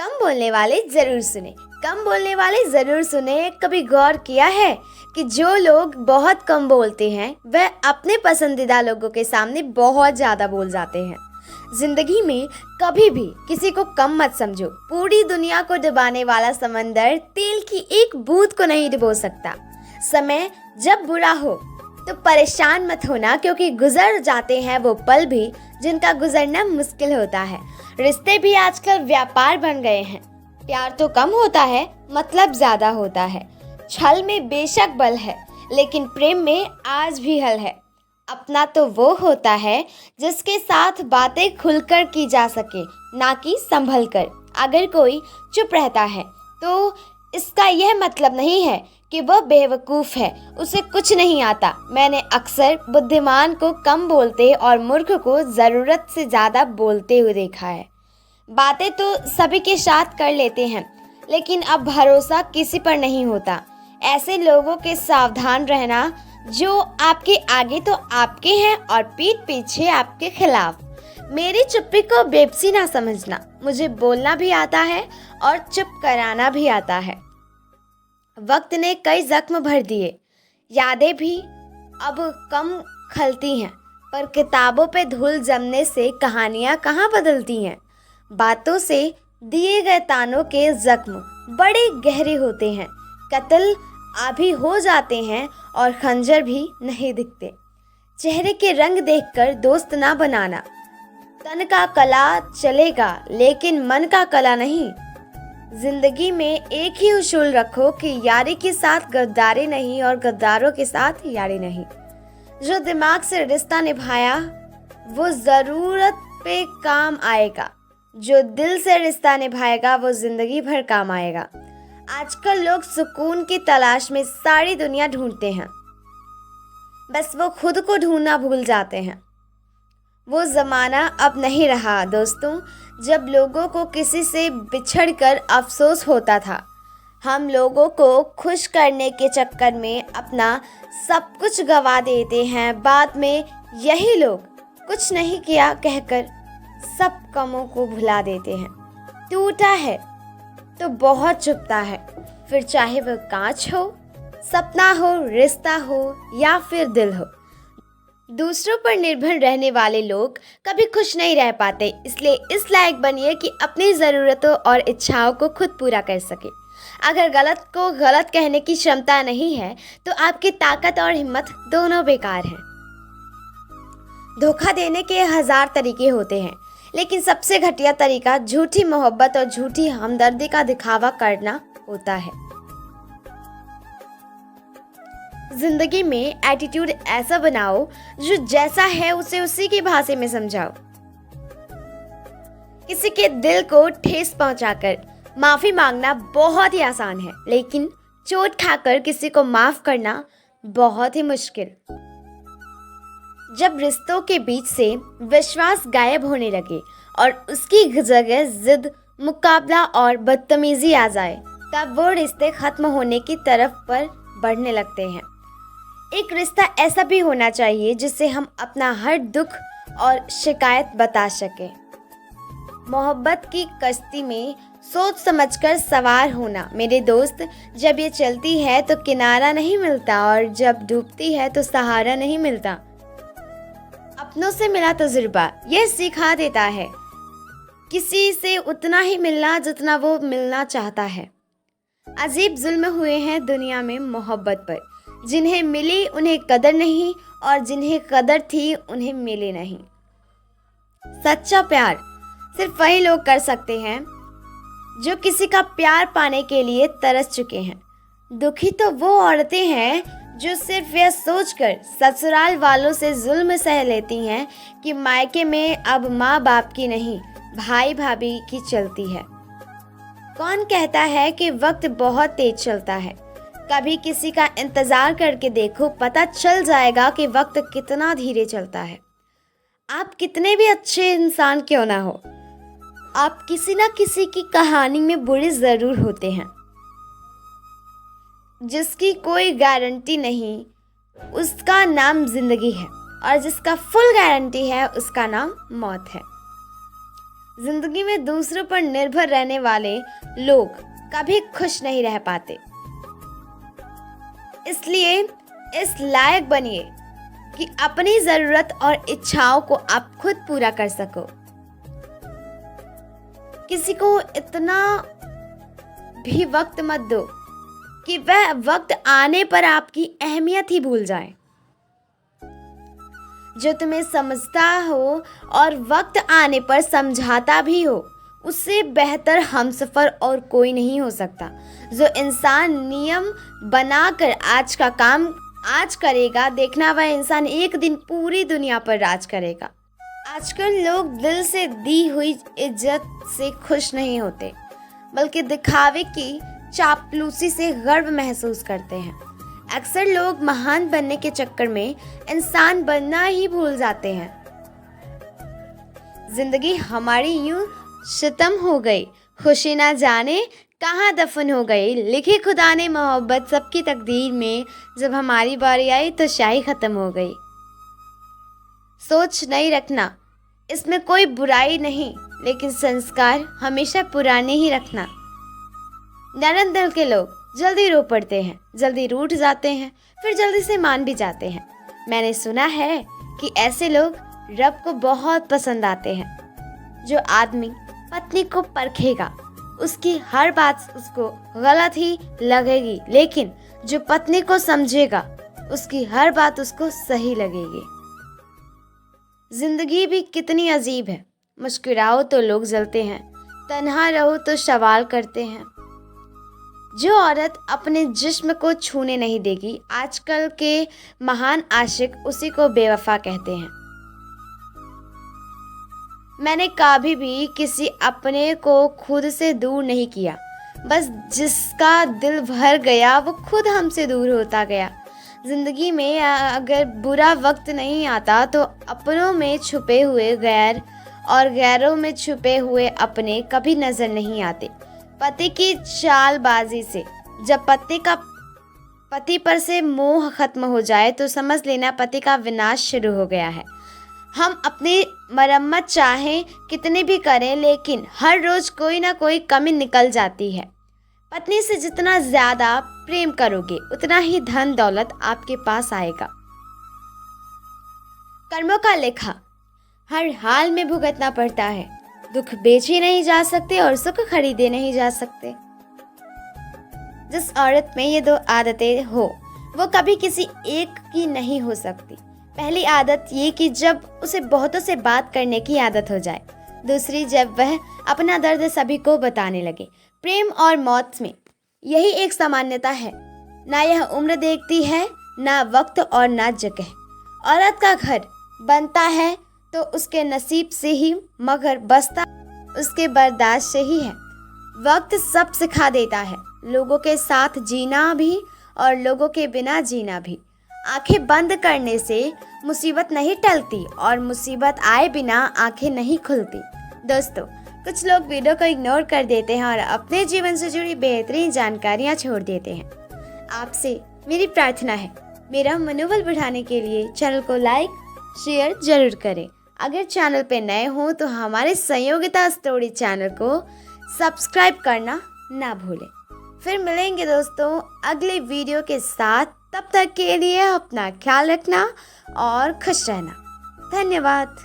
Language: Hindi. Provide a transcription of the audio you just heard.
कम बोलने वाले जरूर सुने। कम बोलने वाले जरूर सुने। कभी गौर किया है कि जो लोग बहुत कम बोलते हैं वह अपने पसंदीदा लोगों के सामने बहुत ज़्यादा बोल जाते हैं। जिंदगी में कभी भी किसी को कम मत समझो। पूरी दुनिया को डुबाने वाला समंदर तेल की एक बूंद को नहीं डुबो सकता। समय जब बुरा हो तो परेशान मत होना, क्योंकि गुजर जाते हैं वो पल भी जिनका गुजरना मुश्किल होता है। रिश्ते भी आजकल व्यापार बन गए हैं। प्यार तो कम होता है, मतलब ज्यादा होता है। छल में बेशक बल है, लेकिन प्रेम में आज भी हल है। अपना तो वो होता है जिसके साथ बातें खुलकर की जा सके, ना कि संभल कर। अगर कोई चुप रहता है तो इसका यह मतलब नहीं है कि वह बेवकूफ़ है, उसे कुछ नहीं आता। मैंने अक्सर बुद्धिमान को कम बोलते और मूर्ख को ज़रूरत से ज़्यादा बोलते हुए देखा है। बातें तो सभी के साथ कर लेते हैं, लेकिन अब भरोसा किसी पर नहीं होता। ऐसे लोगों के सावधान रहना जो आपके आगे तो आपके हैं और पीठ पीछे आपके खिलाफ। मेरी चुप्पी को बेबसी ना समझना। मुझे बोलना भी आता है और चुप कराना भी आता है। वक्त ने कई जख्म भर दिए, यादें भी अब कम खलती हैं, पर किताबों पे धूल जमने से कहानियाँ कहाँ बदलती हैं। बातों से दिए गए तानों के जख्म बड़े गहरे होते हैं। कत्ल आभी हो जाते हैं और खंजर भी नहीं दिखते। चेहरे के रंग देखकर दोस्त ना बनाना। तन का कला चलेगा, लेकिन मन का कला नहीं। जिंदगी में एक ही उसूल रखो कि यारी के साथ गद्दारी नहीं और गद्दारों के साथ यारी नहीं। जो दिमाग से रिश्ता निभाया वो ज़रूरत पे काम आएगा, जो दिल से रिश्ता निभाएगा वो ज़िंदगी भर काम आएगा। आजकल लोग सुकून की तलाश में सारी दुनिया ढूंढते हैं, बस वो खुद को ढूंढना भूल जाते हैं। वो ज़माना अब नहीं रहा दोस्तों, जब लोगों को किसी से बिछड़कर अफसोस होता था। हम लोगों को खुश करने के चक्कर में अपना सब कुछ गवा देते हैं। बाद में यही लोग कुछ नहीं किया कहकर सब कमों को भुला देते हैं। टूटा है तो बहुत चुभता है, फिर चाहे वह कांच हो, सपना हो, रिश्ता हो या फिर दिल हो। दूसरों पर निर्भर रहने वाले लोग कभी खुश नहीं रह पाते। इसलिए इस लायक बनिए कि अपनी ज़रूरतों और इच्छाओं को खुद पूरा कर सके। अगर गलत को गलत कहने की क्षमता नहीं है तो आपकी ताकत और हिम्मत दोनों बेकार हैं। धोखा देने के 1000 तरीके होते हैं, लेकिन सबसे घटिया तरीका झूठी मोहब्बत और झूठी हमदर्दी का दिखावा करना होता है। जिंदगी में एटीट्यूड ऐसा बनाओ जो जैसा है उसे उसी की भाषा में समझाओ। किसी के दिल को ठेस पहुंचाकर माफी मांगना बहुत ही आसान है, लेकिन चोट खाकर किसी को माफ करना बहुत ही मुश्किल। जब रिश्तों के बीच से विश्वास गायब होने लगे और उसकी जगह जिद, मुकाबला और बदतमीजी आ जाए, तब वो रिश्ते खत्म होने की तरफ पर बढ़ने लगते हैं। एक रिश्ता ऐसा भी होना चाहिए जिससे हम अपना हर दुख और शिकायत बता सकें। मोहब्बत की कश्ती में सोच समझकर सवार होना मेरे दोस्त। जब ये चलती है तो किनारा नहीं मिलता, और जब डूबती है तो सहारा नहीं मिलता। अपनों से मिला तजुर्बा यह सिखा देता है किसी से उतना ही मिलना जितना वो मिलना चाहता है। अजीब जुल्म हुए हैं दुनिया में मोहब्बत पर। जिन्हें मिली उन्हें कदर नहीं, और जिन्हें कदर थी उन्हें मिली नहीं। सच्चा प्यार सिर्फ वही लोग कर सकते हैं जो किसी का प्यार पाने के लिए तरस चुके हैं। दुखी तो वो औरतें हैं जो सिर्फ यह सोचकर ससुराल वालों से जुल्म सह लेती हैं कि मायके में अब माँ बाप की नहीं, भाई भाभी की चलती है। कौन कहता है कि वक्त बहुत तेज चलता है? कभी किसी का इंतज़ार करके देखो, पता चल जाएगा कि वक्त कितना धीरे चलता है। आप कितने भी अच्छे इंसान क्यों ना हो, आप किसी ना किसी की कहानी में बुरे ज़रूर होते हैं। जिसकी कोई गारंटी नहीं उसका नाम जिंदगी है, और जिसका फुल गारंटी है उसका नाम मौत है। जिंदगी में दूसरों पर निर्भर रहने वाले लोग कभी खुश नहीं रह पाते। इसलिए इस लायक बनिए कि अपनी जरूरत और इच्छाओं को आप खुद पूरा कर सको। किसी को इतना भी वक्त मत दो कि वह वक्त आने पर आपकी अहमियत ही भूल जाए। जो तुम्हें समझता हो और वक्त आने पर समझाता भी हो, उससे बेहतर हमसफर और कोई नहीं हो सकता। जो इंसान नियम बनाकर आज का काम आज करेगा, देखना वह इंसान एक दिन पूरी दुनिया पर राज करेगा। आजकल लोग दिल से दी हुई इज्जत से खुश नहीं होते, बल्कि दिखावे की चापलूसी से गर्व महसूस करते हैं। अक्सर लोग महान बनने के चक्कर में इंसान बनना ही भूल जाते हैं। जिंदगी हमारी यूं सितम हो गई, खुशी ना जाने कहाँ दफन हो गई। लिखी खुदा ने मोहब्बत सबकी तकदीर में, जब हमारी बारी आई तो शाही खत्म हो गई। सोच नहीं रखना, इसमें कोई बुराई नहीं, लेकिन संस्कार हमेशा पुराने ही रखना। नरम दिल के लोग जल्दी रो पड़ते हैं, जल्दी रूठ जाते हैं, फिर जल्दी से मान भी जाते हैं। मैंने सुना है कि ऐसे लोग रब को बहुत पसंद आते हैं। जो आदमी पत्नी को परखेगा, उसकी हर बात उसको गलत ही लगेगी, लेकिन जो पत्नी को समझेगा, उसकी हर बात उसको सही लगेगी। जिंदगी भी कितनी अजीब है। मुस्कुराओ तो लोग जलते हैं, तन्हा रहो तो सवाल करते हैं। जो औरत अपने जिस्म को छूने नहीं देगी, आजकल के महान आशिक उसी को बेवफा कहते हैं। मैंने कभी भी किसी अपने को खुद से दूर नहीं किया, बस जिसका दिल भर गया वो खुद हमसे दूर होता गया। जिंदगी में अगर बुरा वक्त नहीं आता तो अपनों में छुपे हुए गैर और गैरों में छुपे हुए अपने कभी नजर नहीं आते। पति की चालबाजी से जब पति पर से मोह खत्म हो जाए तो समझ लेना पति का विनाश शुरू हो गया है। हम अपनी मरम्मत चाहे कितनी भी करें, लेकिन हर रोज कोई ना कोई कमी निकल जाती है। पत्नी से जितना ज्यादा प्रेम करोगे, उतना ही धन दौलत आपके पास आएगा। कर्मों का लेखा हर हाल में भुगतना पड़ता है। दुख बेचे नहीं जा सकते और सुख खरीदे नहीं जा सकते। जिस औरत में ये दो आदतें हो, वो कभी किसी एक की नहीं हो सकती। पहली आदत ये कि जब उसे बहुतों से बात करने की आदत हो जाए। दूसरी, जब वह अपना दर्द सभी को बताने लगे। प्रेम और मौत में यही एक सामान्यता है, ना यह उम्र देखती है, ना वक्त और ना जगह। औरत का घर बनता है तो उसके नसीब से ही, मगर बसता उसके बर्दाश्त से ही है। वक्त सब सिखा देता है, लोगों के साथ जीना भी और लोगों के बिना जीना भी। आंखें बंद करने से मुसीबत नहीं टलती और मुसीबत आए बिना आंखें नहीं खुलती। दोस्तों, कुछ लोग वीडियो को इग्नोर कर देते हैं और अपने जीवन से जुड़ी बेहतरीन जानकारियां छोड़ देते हैं। आपसे मेरी प्रार्थना है, मेरा मनोबल बढ़ाने के लिए चैनल को लाइक शेयर जरूर करें। अगर चैनल पे नए हो तो हमारे संयोगिता स्टोरी चैनल को सब्सक्राइब करना ना भूलें। फिर मिलेंगे दोस्तों अगले वीडियो के साथ। तब तक के लिए अपना ख्याल रखना और खुश रहना। धन्यवाद।